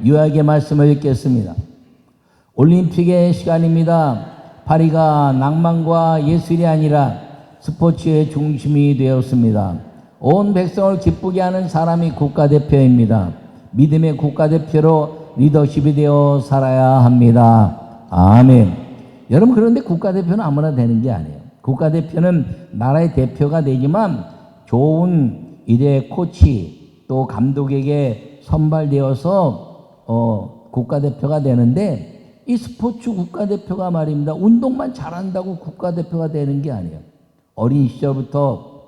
요약의 말씀을 읽겠습니다. 올림픽의 시간입니다. 파리가 낭만과 예술이 아니라 스포츠의 중심이 되었습니다. 온 백성을 기쁘게 하는 사람이 국가대표입니다. 믿음의 국가대표로 리더십이 되어 살아야 합니다. 아멘. 여러분, 그런데 국가대표는 아무나 되는 게 아니에요. 국가대표는 나라의 대표가 되지만 좋은 코치 또 감독에게 선발되어서 국가대표가 되는데, 이 스포츠 국가대표가 말입니다, 운동만 잘한다고 국가대표가 되는 게 아니에요. 어린 시절부터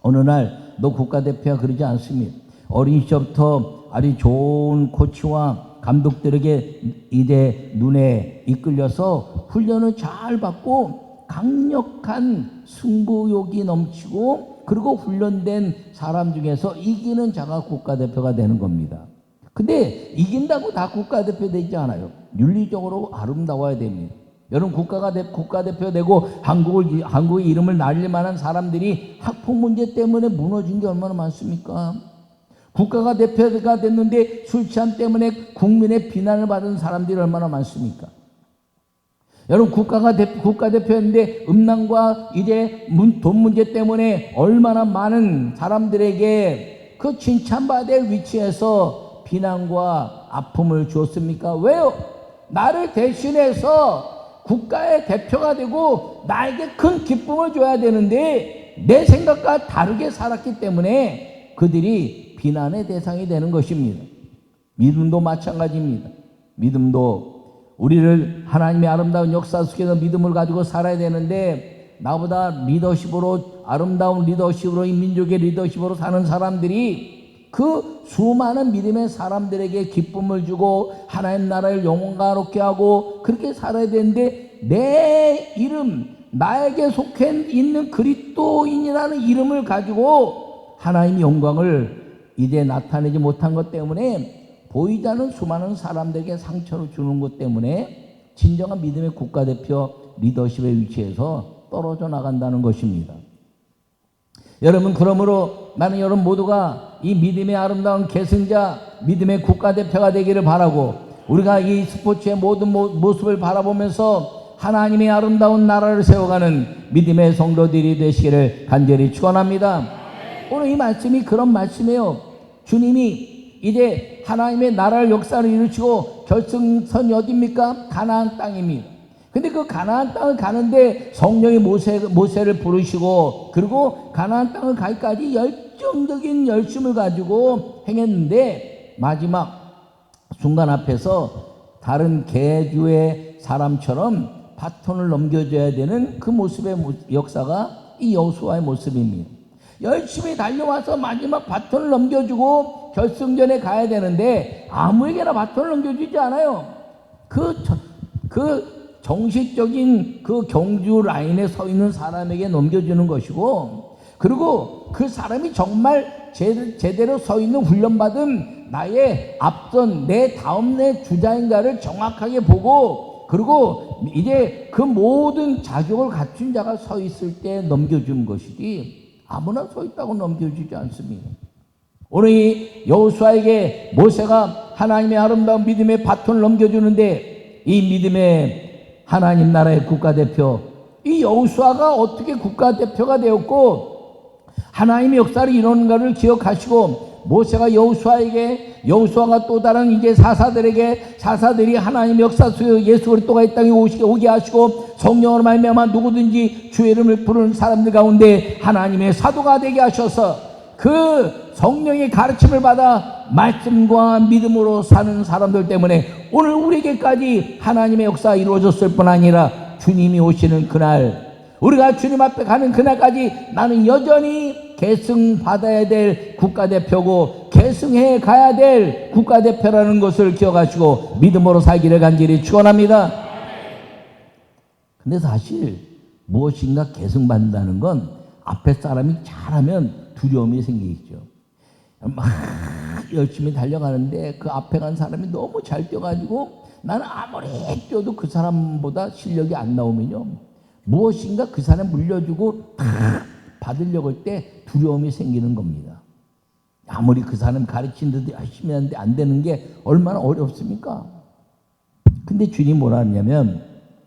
어느 날 너 국가대표야 그러지 않습니다. 어린 시절부터 아주 좋은 코치와 감독들에게 눈에 이끌려서 훈련을 잘 받고 강력한 승부욕이 넘치고, 그리고 훈련된 사람 중에서 이기는 자가 국가대표가 되는 겁니다. 근데 이긴다고 다 국가대표 되지 않아요. 윤리적으로 아름다워야 됩니다. 여러분, 국가대표 되고 한국의 이름을 날릴 만한 사람들이 학폭 문제 때문에 무너진 게 얼마나 많습니까? 국가가 대표가 됐는데 술 취함 때문에 국민의 비난을 받은 사람들이 얼마나 많습니까? 여러분, 국가대표였는데 음란과 돈 문제 때문에 얼마나 많은 사람들에게 그 칭찬받아야 될 위치에서 비난과 아픔을 주었습니까? 왜요? 나를 대신해서 국가의 대표가 되고 나에게 큰 기쁨을 줘야 되는데 내 생각과 다르게 살았기 때문에 그들이 비난의 대상이 되는 것입니다. 믿음도 마찬가지입니다. 믿음도 우리를 하나님의 아름다운 역사 속에서 믿음을 가지고 살아야 되는데, 나보다 리더십으로, 아름다운 리더십으로, 이 민족의 리더십으로 사는 사람들이 그 수많은 믿음의 사람들에게 기쁨을 주고 하나님 나라를 영광롭게 하고 그렇게 살아야 되는데, 내 이름, 나에게 속해 있는 그리스도인이라는 이름을 가지고 하나님의 영광을 나타내지 못한 것 때문에, 보이지 않는 수많은 사람들에게 상처를 주는 것 때문에 진정한 믿음의 국가대표 리더십의 위치에서 떨어져 나간다는 것입니다. 여러분, 그러므로 나는 여러분 모두가 이 믿음의 아름다운 계승자, 믿음의 국가대표가 되기를 바라고, 우리가 이 스포츠의 모든 모습을 바라보면서 하나님의 아름다운 나라를 세워가는 믿음의 성도들이 되시기를 간절히 축원합니다. 오늘 이 말씀이 그런 말씀이에요. 주님이 이제 하나님의 나라를 역사를 이루시고 결승선이 어디입니까? 가나안 땅입니다. 근데 그 가나안 땅을 가는데 성령이 모세를 부르시고, 그리고 가나안 땅을 가기까지 열정적인 열심을 가지고 행했는데, 마지막 순간 앞에서 다른 개주의 사람처럼 바톤을 넘겨줘야 되는 그 모습의 역사가 이 여호수아의 모습입니다. 열심히 달려와서 마지막 바톤을 넘겨주고 결승전에 가야 되는데 아무에게나 바톤을 넘겨주지 않아요. 정식적인 그 경주 라인에 서 있는 사람에게 넘겨주는 것이고, 그리고 그 사람이 정말 제대로 서 있는 훈련받은 나의 앞선 내 다음 내 주자인가를 정확하게 보고, 그리고 이제 그 모든 자격을 갖춘 자가 서 있을 때 넘겨주는 것이지 아무나 서 있다고 넘겨주지 않습니다. 오늘 이 여호수아에게 모세가 하나님의 아름다운 믿음의 바톤을 넘겨주는데, 이 믿음의 하나님 나라의 국가대표, 이 여호수아가 어떻게 국가대표가 되었고 하나님의 역사를 이루는가를 기억하시고, 모세가 여호수아가 또 다른 이제 사사들이 하나님의 역사 속에 예수 그리스도가 이 땅에 오게 하시고 성령으로 말미암아 누구든지 주의 이름을 부르는 사람들 가운데 하나님의 사도가 되게 하셔서 그 성령의 가르침을 받아 말씀과 믿음으로 사는 사람들 때문에 오늘 우리에게까지 하나님의 역사가 이루어졌을 뿐 아니라 주님이 오시는 그날, 우리가 주님 앞에 가는 그날까지 나는 여전히 계승받아야 될 국가대표고 계승해 가야 될 국가대표라는 것을 기억하시고 믿음으로 살기를 간절히 축원합니다. 근데 사실 무엇인가 계승받는다는 건 앞에 사람이 잘하면 두려움이 생기겠죠. 막 열심히 달려가는데 그 앞에 간 사람이 너무 잘 뛰어가지고 나는 아무리 뛰어도 그 사람보다 실력이 안 나오면요, 무엇인가 그 사람 물려주고 받으려고 할 때 두려움이 생기는 겁니다. 아무리 그 사람 가르친 듯 하시면 안 되는 게 얼마나 어렵습니까? 근데 주님 뭐라 하냐면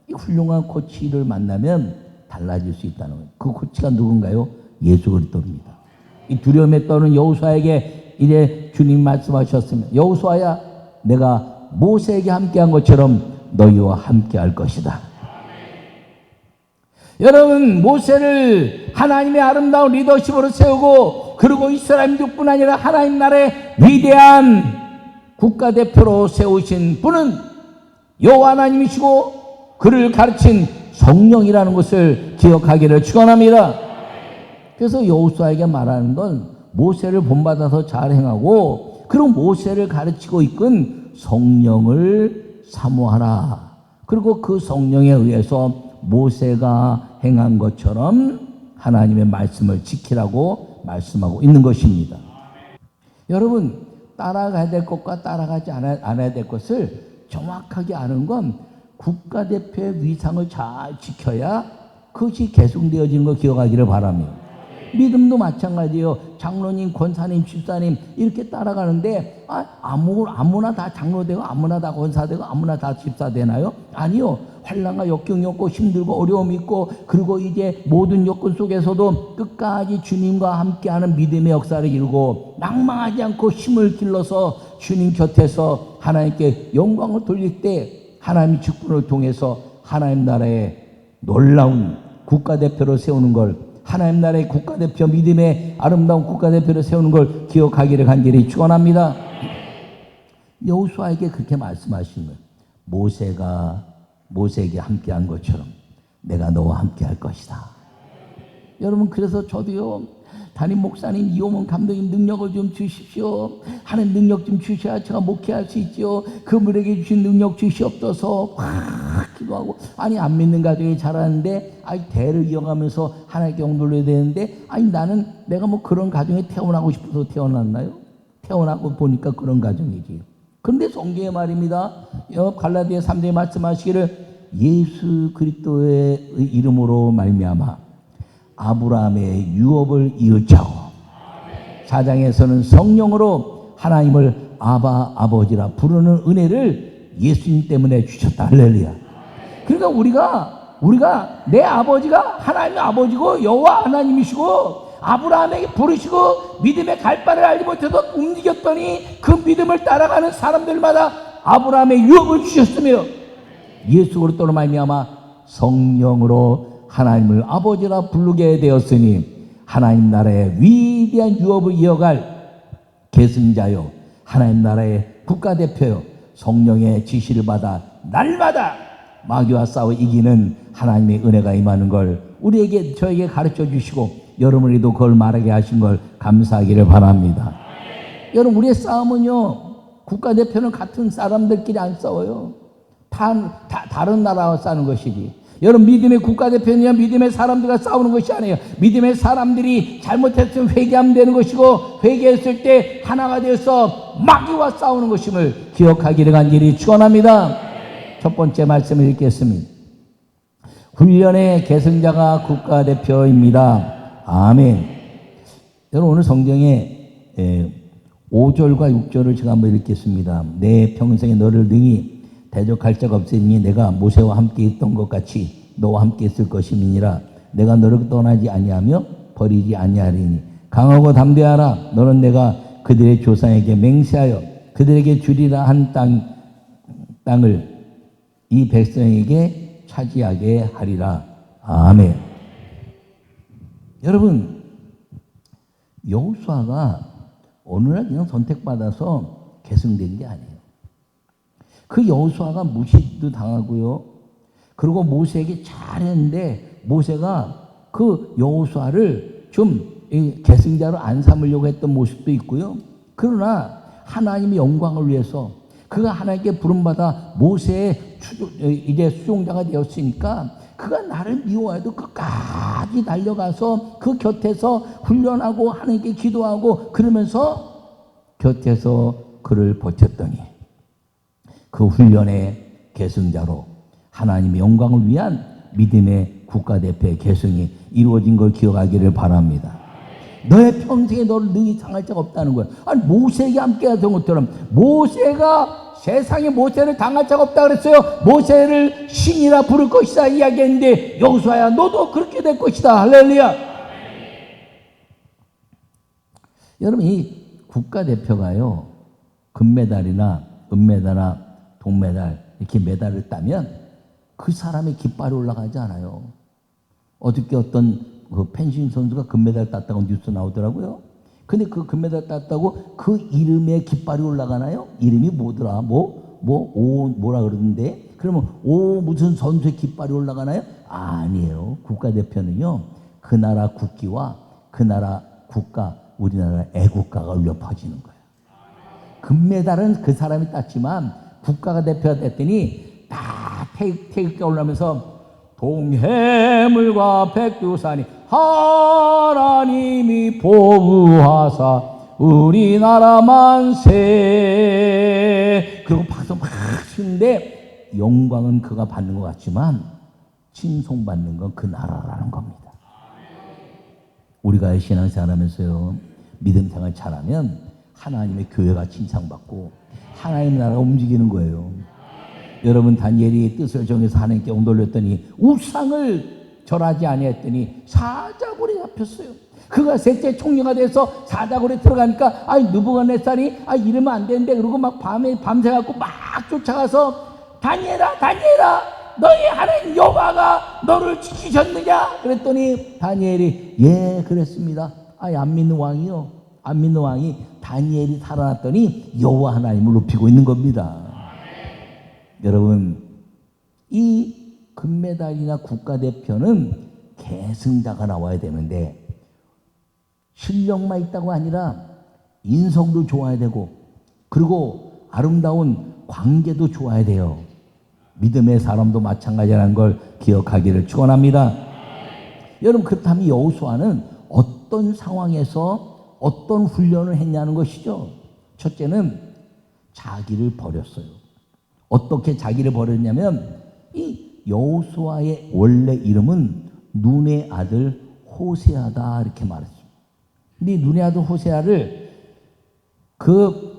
이 훌륭한 코치를 만나면 달라질 수 있다는 거예요. 그 코치가 누군가요? 예수 그리스도입니다. 이 두려움에 떠는 여호수아에게 이제 주님 말씀하셨습니다. 여호수아야, 내가 모세에게 함께한 것처럼 너희와 함께할 것이다. 여러분, 모세를 하나님의 아름다운 리더십으로 세우고, 그리고 이스라엘 민족뿐 아니라 하나님 나라의 위대한 국가대표로 세우신 분은 여호와 하나님이시고 그를 가르친 성령이라는 것을 기억하기를 축원합니다. 그래서 여호수아에게 말하는 건 모세를 본받아서 잘 행하고, 그리고 모세를 가르치고 이끈 성령을 사모하라. 그리고 그 성령에 의해서 모세가 행한 것처럼 하나님의 말씀을 지키라고 말씀하고 있는 것입니다. 여러분, 따라가야 될 것과 따라가지 않아야 될 것을 정확하게 아는 건 국가대표의 위상을 잘 지켜야 그것이 계승되어지는 걸 기억하기를 바랍니다. 믿음도 마찬가지예요. 장로님, 권사님, 집사님 이렇게 따라가는데 아무나 다 장로되고 아무나 다 권사되고 아무나 다 집사 되나요? 아니요. 환난과 역경이 없고 힘들고 어려움이 있고, 그리고 이제 모든 여건 속에서도 끝까지 주님과 함께하는 믿음의 역사를 이루고 낭망하지 않고 힘을 길러서 주님 곁에서 하나님께 영광을 돌릴 때 하나님의 직분을 통해서 하나님 나라의 놀라운 국가대표로 세우는 걸, 하나님 나라의 국가대표, 믿음의 아름다운 국가대표로 세우는 걸 기억하기를 간절히 축원합니다. 여호수아에게 그렇게 말씀하신 거예요. 모세에게 함께한 것처럼 내가 너와 함께할 것이다. 여러분, 그래서 저도요, 담임 목사님, 이호문 감독님 능력을 좀 주십시오. 하는 능력 좀 주셔야 제가 목회할 수 있죠. 그분에게 주신 능력 주시옵소서 확 기도하고, 아니 안 믿는 가정이 자라는데 대를 이어가면서 하나님께 영돌려야 되는데, 나는 내가 뭐 그런 가정에 태어나고 싶어서 태어났나요? 태어나고 보니까 그런 가정이지. 그런데 성경의 말입니다. 갈라디아 3장에 말씀하시기를 예수 그리스도의 이름으로 말미암아 아브라함의 유업을 이어자고, 4장에서는 성령으로 하나님을 아버지라 부르는 은혜를 예수님 때문에 주셨다. 할렐루야. 그러니까 우리가 내 아버지가 하나님의 아버지고 여호와 하나님이시고 아브라함에게 부르시고 믿음의 갈바를 알지 못해도 움직였더니 그 믿음을 따라가는 사람들마다 아브라함의 유업을 주셨으며, 예수 그리스도로 말미암아 성령으로 하나님을 아버지라 부르게 되었으니 하나님 나라의 위대한 유업을 이어갈 계승자요, 하나님 나라의 국가대표요, 성령의 지시를 받아 날마다 마귀와 싸워 이기는 하나님의 은혜가 임하는 걸 저에게 가르쳐 주시고 여러분에게도 그걸 말하게 하신 걸 감사하기를 바랍니다. 여러분, 우리의 싸움은요, 국가대표는 같은 사람들끼리 안 싸워요. 다른 나라와 싸우는 것이지. 여러분, 믿음의 국가대표냐 믿음의 사람들과 싸우는 것이 아니에요. 믿음의 사람들이 잘못했으면 회개하면 되는 것이고, 회개했을 때 하나가 되어서 마귀와 싸우는 것임을 기억하기를 간절히 축원합니다. 첫 번째 말씀을 읽겠습니다. 훈련의 계승자가 국가대표입니다. 아멘. 여러분, 오늘 성경에 5절과 6절을 제가 한번 읽겠습니다. 내 평생에 너를 능히 대적할 자가 없으니 내가 모세와 함께 있던 것 같이 너와 함께 있을 것임이니라. 내가 너를 떠나지 아니하며 버리지 아니하리니 강하고 담대하라. 너는 내가 그들의 조상에게 맹세하여 그들에게 주리라 한 땅을 이 백성에게 차지하게 하리라. 아멘. 여러분, 여호수아가 어느 날 그냥 선택받아서 계승된 게 아니에요. 그 여호수아가 무시도 당하고요. 그리고 모세에게 잘했는데 모세가 그 여호수아를 좀 계승자로 안 삼으려고 했던 모습도 있고요. 그러나 하나님의 영광을 위해서 그가 하나님께 부름받아 모세의 이제 수종자가 되었으니까 그가 나를 미워해도 끝까지 달려가서 그 곁에서 훈련하고 하나님께 기도하고 그러면서 곁에서 그를 버텼더니 그 훈련의 계승자로 하나님의 영광을 위한 믿음의 국가대표의 계승이 이루어진 걸 기억하기를 바랍니다. 너의 평생에 너를 능히 당할 자가 없다는 거야. 아니 모세에게 함께 하던 것처럼 모세가 세상에 모세를 당할 자가 없다 그랬어요. 모세를 신이라 부를 것이다 이야기했는데 여호수아야 너도 그렇게 될 것이다. 할렐루야. 여러분 이 국가대표가요 금메달이나 은메달이나 동메달 이렇게 메달을 따면 그 사람의 깃발이 올라가지 않아요. 어저께 어떤 그 펜싱 선수가 금메달 땄다고 뉴스 나오더라고요. 근데 그 금메달 땄다고 그 이름에 깃발이 올라가나요? 이름이 뭐더라? 뭐라 그러는데 그러면 무슨 선수의 깃발이 올라가나요? 아니에요. 국가대표는요 그 나라 국기와 그 나라 국가 우리나라 애국가가 울려 퍼지는 거예요. 금메달은 그 사람이 땄지만 국가가 대표가 됐더니 다 태극기가 올라오면서 동해물과 백두산이 하나님이 보호하사 우리나라 만세. 그리고 박수 막 치는데 영광은 그가 받는 것 같지만 칭송받는 건 그 나라라는 겁니다. 우리가 신앙생활하면서요 믿음생활 잘하면 하나님의 교회가 칭찬받고 하나님의 나라가 움직이는 거예요. 여러분 다니엘이 뜻을 정해서 하나님께 영 돌렸더니 우상을 절하지 아니했더니 사자굴에 잡혔어요. 그가 셋째 총리가 돼서 사자굴에 들어가니까 느부갓네살이 이러면 안 되는데 그러고 막 밤새갖고 막 쫓아가서 다니엘아 너희 하나님 여호와가 너를 지키셨느냐 그랬더니 다니엘이 예 그랬습니다. 안 믿는 왕이요. 안 믿는 왕이 다니엘이 살아났더니 여호와 하나님을 높이고 있는 겁니다. 여러분 이 금메달이나 국가대표는 계승자가 나와야 되는데 실력만 있다고 아니라 인성도 좋아야 되고 그리고 아름다운 관계도 좋아야 돼요. 믿음의 사람도 마찬가지라는 걸 기억하기를 축원합니다. 여러분 그렇다면 여호수아는 어떤 상황에서 어떤 훈련을 했냐는 것이죠. 첫째는 자기를 버렸어요. 어떻게 자기를 버렸냐면 이 여호수아의 원래 이름은 눈의 아들 호세아다 이렇게 말했어요. 근데 눈의 아들 호세아를 그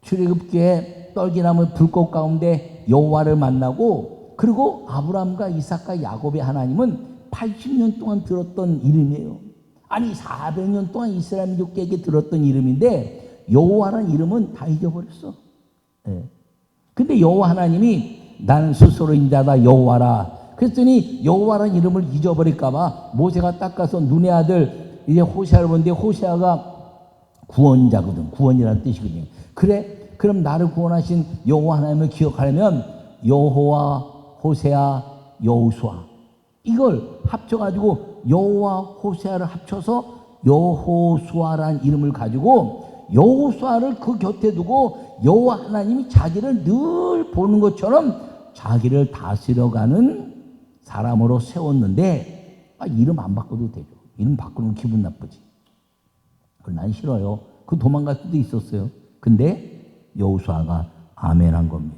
출애굽기에 떨기나무 불꽃 가운데 여호와를 만나고 그리고 아브라함과 이삭과 야곱의 하나님은 80년 동안 들었던 이름이에요. 아니 400년 동안 이스라엘 민족에게 들었던 이름인데 여호와라는 이름은 다 잊어버렸어. 네. 근데 여호와 하나님이 나는 스스로 인자다 여호와라 그랬더니 여호와라는 이름을 잊어버릴까봐 모세가 닦아서 눈의 아들 이제 호세아를 보는데 호세아가 구원자거든. 구원이라는 뜻이거든요. 그래 그럼 나를 구원하신 여호와 하나님을 기억하려면 여호와 호세아 여호수아 이걸 합쳐가지고 여호와 호세아를 합쳐서 여호수아라는 이름을 가지고 여호수아를 그 곁에 두고 여호와 하나님이 자기를 늘 보는 것처럼 자기를 다스려가는 사람으로 세웠는데 이름 안 바꿔도 되죠. 이름 바꾸면 기분 나쁘지. 그걸 난 싫어요. 그 도망갈 수도 있었어요. 근데 여호수아가 아멘한 겁니다.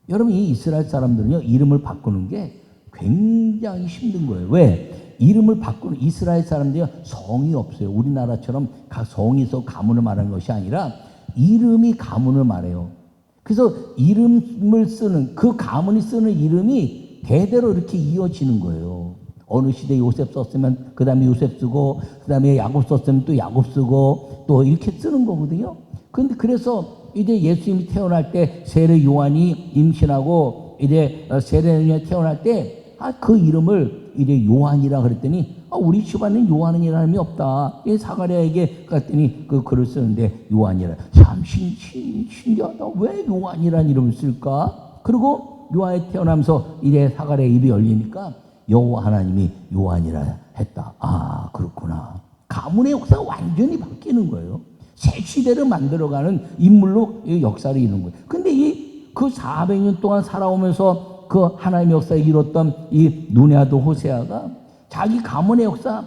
여러분 이 이스라엘 사람들은요 이름을 바꾸는 게 굉장히 힘든 거예요. 왜? 이름을 바꾸는 이스라엘 사람들이 성이 없어요. 우리나라처럼 성이 있어 가문을 말하는 것이 아니라 이름이 가문을 말해요. 그래서 이름을 쓰는 그 가문이 쓰는 이름이 대대로 이렇게 이어지는 거예요. 어느 시대에 요셉 썼으면 그 다음에 요셉 쓰고 그 다음에 야곱 썼으면 또 야곱 쓰고 또 이렇게 쓰는 거거든요. 근데 그래서 이제 예수님이 태어날 때 세례 요한이 임신하고 이제 세례 요한이 태어날 때 그 이름을 이제 요한이라 그랬더니 우리 집안은 요한이라는 이름이 없다. 사가랴에게 갔더니 그 글을 쓰는데 요한이라. 참 신기하다. 왜 요한이라는 이름을 쓸까? 그리고 요한이 태어나면서 이제 사가랴 입이 열리니까 여호와 하나님이 요한이라 했다. 아 그렇구나. 가문의 역사가 완전히 바뀌는 거예요. 새 시대를 만들어가는 인물로 역사를 이루는 거예요. 근데 그 400년 동안 살아오면서 그 하나님의 역사에 이뤘던 이 눈의 아들 호세아가 자기 가문의 역사,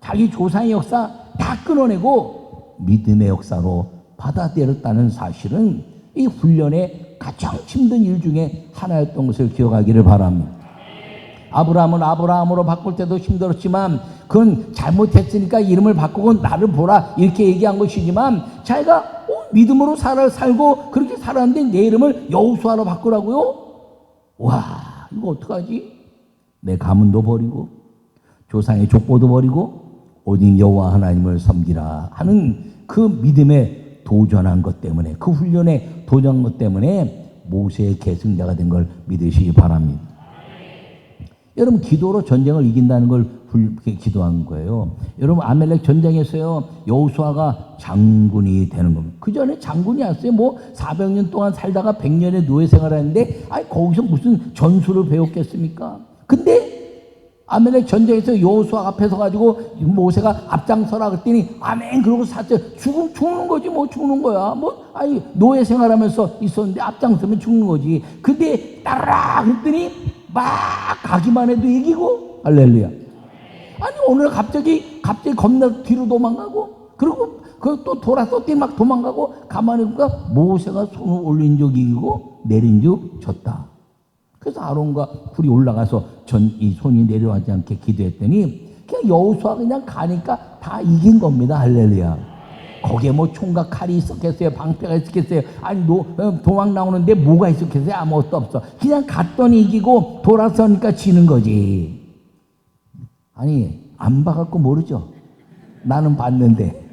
자기 조상의 역사 다 끊어내고 믿음의 역사로 받아들였다는 사실은 이 훈련의 가장 힘든 일 중에 하나였던 것을 기억하기를 바랍니다. 아브라함은 아브라함으로 바꿀 때도 힘들었지만 그건 잘못했으니까 이름을 바꾸고 나를 보라 이렇게 얘기한 것이지만 자기가 믿음으로 살고 그렇게 살았는데 내 이름을 여호수아로 바꾸라고요? 와, 이거 어떡하지? 내 가문도 버리고 조상의 족보도 버리고 오직 여호와 하나님을 섬기라 하는 그 믿음에 도전한 것 때문에, 그 훈련에 도전한 것 때문에 모세의 계승자가 된 걸 믿으시기 바랍니다. 여러분, 기도로 전쟁을 이긴다는 걸 기도한 거예요. 여러분, 아멜렉 전쟁에서요, 여호수아가 장군이 되는 겁니다. 그 전에 장군이 왔어요. 뭐 400년 동안 살다가 100년의 노예 생활을 했는데 거기서 무슨 전술을 배웠겠습니까? 근데 아멜렉 전쟁에서 여호수아 앞에서 가지고 모세가 앞장서라 그랬더니 아멘 그러고 샀어요. 죽는 거지 뭐. 죽는 거야 뭐. 노예 생활하면서 있었는데 앞장서면 죽는 거지. 근데 따라라 그랬더니 막 가기만 해도 이기고. 할렐루야. 오늘 갑자기 겁나 뒤로 도망가고, 그리고 또 돌아섰더니 막 도망가고, 가만히 보니까 모세가 손을 올린 적 이기고 내린 적 졌다. 그래서 아론과 훌이 올라가서 이 손이 내려가지 않게 기도했더니 그냥 여호수아가 그냥 가니까 다 이긴 겁니다. 할렐루야. 거기에 뭐 총과 칼이 있었겠어요? 방패가 있었겠어요? 도망 나오는데 뭐가 있었겠어요? 아무것도 없어. 그냥 갔더니 이기고 돌아서니까 지는 거지. 안 봐갖고 모르죠. 나는 봤는데.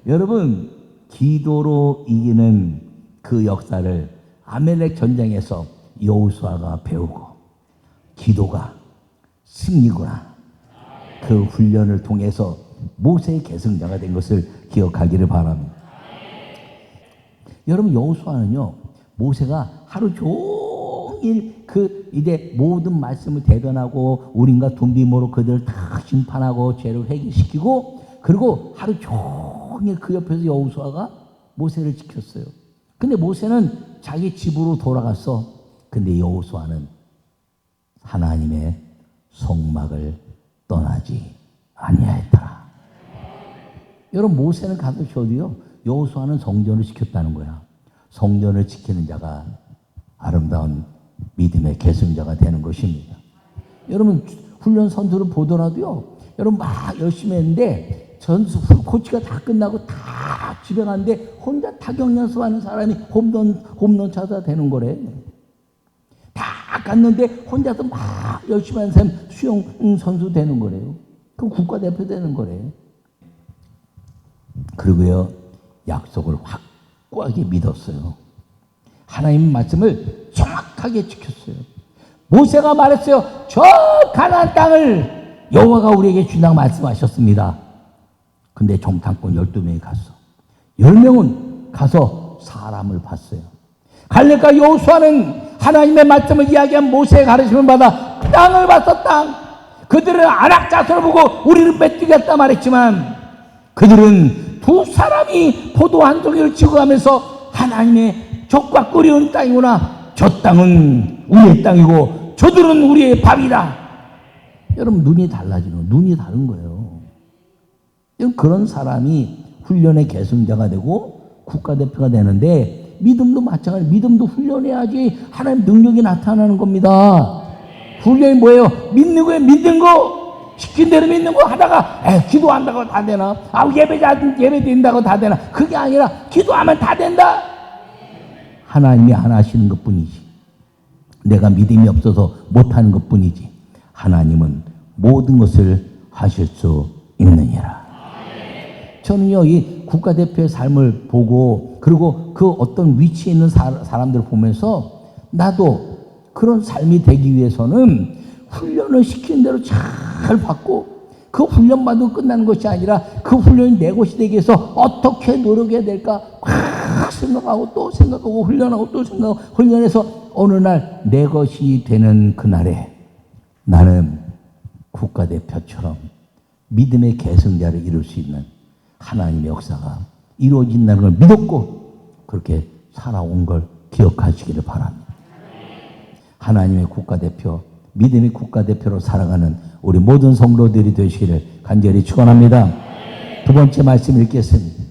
여러분, 기도로 이기는 그 역사를 아멜렉 전쟁에서 여호수아가 배우고, 기도가 승리구나, 그 훈련을 통해서 모세의 계승자가 된 것을 기억하기를 바랍니다. 여러분, 여호수아는요, 모세가 하루 종일 이제 모든 말씀을 대변하고 우린과 둠비모로 그들을 다 심판하고 죄를 회개시키고, 그리고 하루 종일 그 옆에서 여호수아가 모세를 지켰어요. 근데 모세는 자기 집으로 돌아갔어. 근데 여호수아는 하나님의 성막을 떠나지 아니하였더라. 여러분, 모세는 가서 쉬어도요, 여호수아는 성전을 지켰다는 거야. 성전을 지키는 자가 아름다운 믿음의 계승자가 되는 것입니다. 여러분, 훈련 선수를 보더라도요, 여러분 막 열심히 했는데 전수 코치가 다 끝나고 다 집에 갔는데 혼자 타격 연습하는 사람이 홈런 차다 되는 거래. 다 갔는데 혼자서 막 열심히 하는 사람이 수영 선수 되는 거래요. 그럼 국가대표 되는 거래. 그리고요, 약속을 확고하게 믿었어요. 하나님 말씀을 정확하게 지켰어요. 모세가 말했어요. 저 가나안 땅을 여호와가 우리에게 주라고 말씀하셨습니다. 근데 정탐꾼 12명이 갔어. 10명은 가서 사람을 봤어요. 갈렙과 여호수아는 하나님의 말씀을 이야기한 모세의 가르침을 받아 땅을 봤어. 땅. 그들은 안악자손을 보고 우리를 메뚜기였다 말했지만, 그들은 두 사람이 포도 한 송이를 지고 가면서 하나님의 적과 끓이온 땅이구나, 저 땅은 우리의 땅이고 저들은 우리의 밥이다. 여러분, 눈이 달라지는, 눈이 다른 거예요. 그런 사람이 훈련의 계승자가 되고 국가대표가 되는데, 믿음도 마찬가지. 믿음도 훈련해야지 하나님 능력이 나타나는 겁니다. 훈련이 뭐예요? 믿는 거예요. 믿는 거. 시킨 대로 믿는 거 하다가 기도한다고 다 되나? 예배 드린다고 다 되나? 그게 아니라 기도하면 다 된다. 하나님이 하나 하시는 것뿐이지. 내가 믿음이 없어서 못하는 것뿐이지. 하나님은 모든 것을 하실 수 있느니라. 저는요, 이 국가대표의 삶을 보고, 그리고 그 어떤 위치에 있는 사람들을 보면서 나도 그런 삶이 되기 위해서는 훈련을 시키는 대로 잘 받고, 그 훈련 받고 끝나는 것이 아니라 그 훈련이 내 것이 되기 위해서 어떻게 노력해야 될까 막 생각하고 또 생각하고 훈련하고 또 생각하고 훈련해서 어느 날 내 것이 되는 그날에 나는 국가대표처럼 믿음의 계승자를 이룰 수 있는 하나님의 역사가 이루어진다는 걸 믿었고 그렇게 살아온 걸 기억하시기를 바랍니다. 하나님의 국가대표, 믿음의 국가대표로 살아가는 우리 모든 성도들이 되시기를 간절히 축원합니다. 두 번째 말씀 읽겠습니다.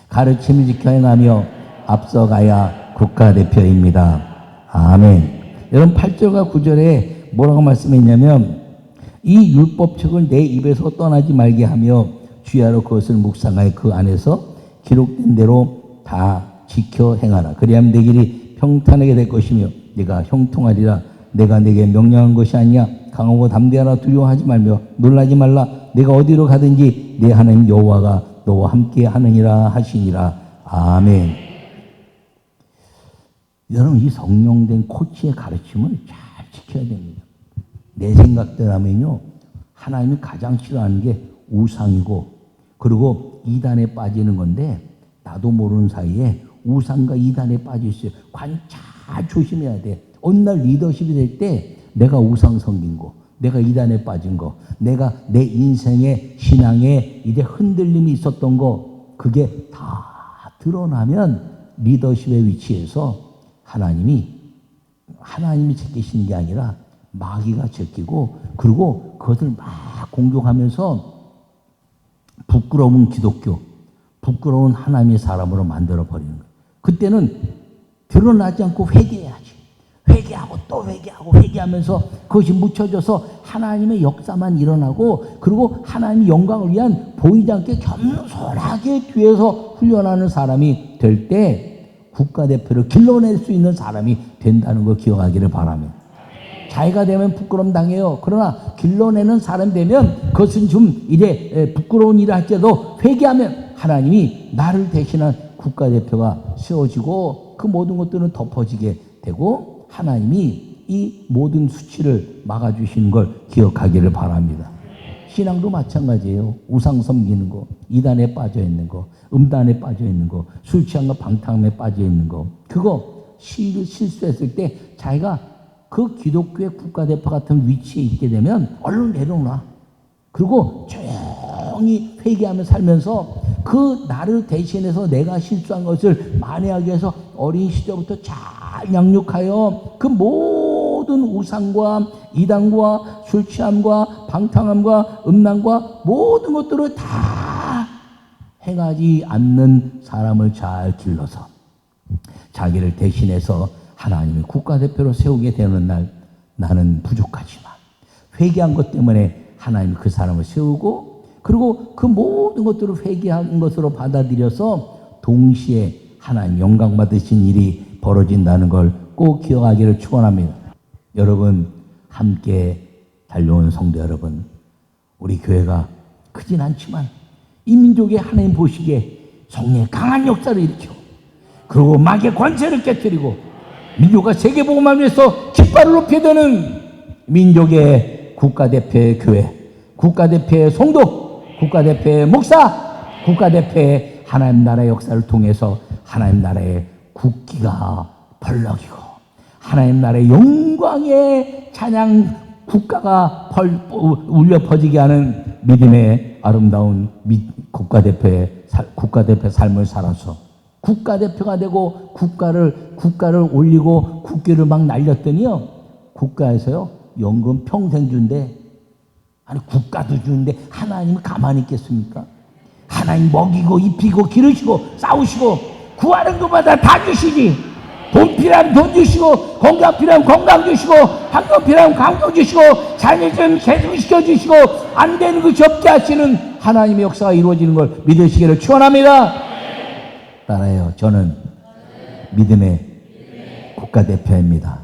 가르침을 지켜 행하며 앞서가야 국가대표입니다. 아멘. 여러분, 8절과 9절에 뭐라고 말씀했냐면 이 율법책을 내 입에서 떠나지 말게 하며 주야로 그것을 묵상하여 그 안에서 기록된 대로 다 지켜 행하라. 그리하면 내 길이 평탄하게 될 것이며 네가 형통하리라. 내가 내게 명령한 것이 아니냐. 강하고 담대하라. 두려워하지 말며 놀라지 말라. 내가 어디로 가든지 내 하나님 여호와가 너와 함께 하느니라 하시니라. 아멘. 여러분, 이 성령된 코치의 가르침을 잘 지켜야 됩니다. 내 생각대로면요, 하나님이 가장 싫어하는 게 우상이고, 그리고 이단에 빠지는 건데, 나도 모르는 사이에 우상과 이단에 빠져 있어요. 관 잘 조심해야 돼. 어느 날 리더십이 될 때 내가 우상 섬긴 거, 내가 이단에 빠진 거, 내가 내 인생의 신앙에 이제 흔들림이 있었던 거, 그게 다 드러나면 리더십의 위치에서 하나님이 제끼시는 게 아니라 마귀가 제끼고, 그리고 그것을 막 공격하면서 부끄러운 기독교, 부끄러운 하나님의 사람으로 만들어 버리는 거예요. 그때는 드러나지 않고 회개해야지. 회개하고 또 회개하고 회개하면서 그것이 묻혀져서 하나님의 역사만 일어나고, 그리고 하나님의 영광을 위한 보이지 않게 겸손하게 뒤에서 훈련하는 사람이 될 때 국가대표를 길러낼 수 있는 사람이 된다는 걸 기억하기를 바랍니다. 자기가 되면 부끄럼 당해요. 그러나 길러내는 사람 되면 그것은 좀 이제 부끄러운 일을 할지라도 회개하면 하나님이 나를 대신한 국가대표가 세워지고 그 모든 것들은 덮어지게 되고 하나님이 이 모든 수치를 막아주시는 걸 기억하기를 바랍니다. 신앙도 마찬가지예요. 우상 섬기는 거, 이단에 빠져 있는 거, 음단에 빠져 있는 거, 술 취한 거, 방탕함에 빠져 있는 거, 그거 실수했을 때 자기가 그 기독교의 국가대표 같은 위치에 있게 되면 얼른 내려놔. 그리고 조용히 회개하며 살면서 그 나를 대신해서 내가 실수한 것을 만회하기 위해서 어린 시절부터 잘 양육하여 그 모든 우상과 이단과 술 취함과 방탕함과 음란과 모든 것들을 다 행하지 않는 사람을 잘 길러서 자기를 대신해서 하나님의 국가대표로 세우게 되는 날, 나는 부족하지만 회개한 것 때문에 하나님이 그 사람을 세우고, 그리고 그 모든 것들을 회개한 것으로 받아들여서 동시에 하나님 영광 받으신 일이 벌어진다는 걸 꼭 기억하기를 축원합니다. 여러분, 함께 달려온 성도 여러분, 우리 교회가 크진 않지만 이 민족의 하나님 보시기에 성령의 강한 역사를 일으켜, 그리고 마귀의 권세를 깨뜨리고 민족과 세계복음을 위해서 깃발을 높여야 되는 민족의 국가대표의 교회, 국가대표의 성도, 국가대표의 목사, 국가대표의 하나님 나라의 역사를 통해서 하나님 나라의 국기가 벌럭이고 하나님 나라의 영광의 찬양 국가가 울려 퍼지게 하는 믿음의 아름다운 국가대표의 삶을 살아서 국가대표가 되고 국가를 올리고 국기를 막 날렸더니요, 국가에서요 연금 평생 준대. 아니, 국가도 주는데 하나님이 가만히 있겠습니까? 하나님 먹이고 입히고 기르시고 싸우시고 구하는 것마다 다 주시지. 돈 필요하면 돈 주시고, 건강 필요하면 건강 주시고, 환경 필요하면 환경 주시고, 자녀 좀 계승시켜 주시고, 안 되는 것이 없게 하시는 하나님의 역사가 이루어지는 걸 믿으시기를 축원합니다. 따라요. 저는 믿음의 국가대표입니다.